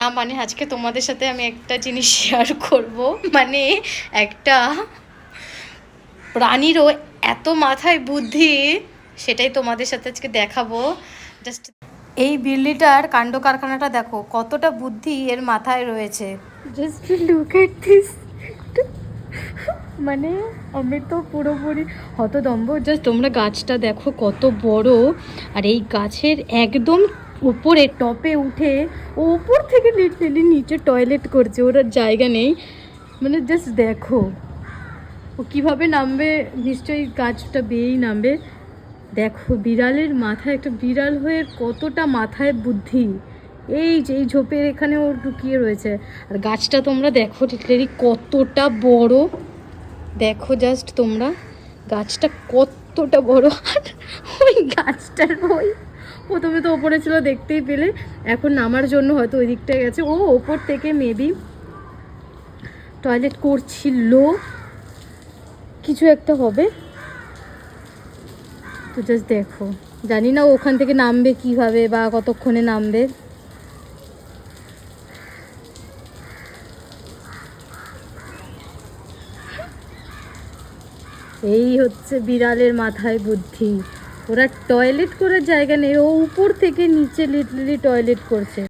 মানে আজকে তোমাদের সাথে আমি একটা জিনিস শেয়ার করব, মানে একটা প্রাণীরও এত মাথায় বুদ্ধি, সেটাই তোমাদের সাথে আজকে দেখাবো। জাস্ট এই বিল্লিটার কাণ্ড কারখানাটা দেখো, কতটা বুদ্ধি এর মাথায় রয়েছে। Just look at this. মানে আমি তো পুরোপুরি হতদম্ব। জাস্ট তোমরা গাছটা দেখো কত বড়, আর এই গাছের একদম উপরে টপে উঠে ও উপর থেকে লিটারালি নিচে টয়লেট করছে, ওর আর জায়গা নেই। মানে জাস্ট দেখো ও কীভাবে নামবে, নিশ্চয়ই গাছটা বেয়েই নামবে। দেখো বিড়ালের মাথায়, একটা বিড়াল হয়ে কতটা মাথায় বুদ্ধি। এই যে এই ঝোপের এখানে ওর ঢুকিয়ে রয়েছে। আর গাছটা তোমরা দেখো লিটারালি কতটা বড়, দেখো জাস্ট তোমরা গাছটা কতটা বড়। আর ওই গাছটার প্রথমে তো ওপরে ছিল, দেখতেই পেলে। এখন নামার জন্য হয়তো ওই দিকটায় গেছে, ও ওপর থেকে মেবি টয়লেট করছিল, কিছু একটা হবে। তো জাস্ট দেখো, জানি না ওখান থেকে নামবে কিভাবে বা কতক্ষণে নামবে। এই হচ্ছে বিড়ালের মাথায় বুদ্ধি। ওরা টয়লেট করার জায়গা নেই, ও উপর থেকে নিচে লিটারালি টয়লেট করছে।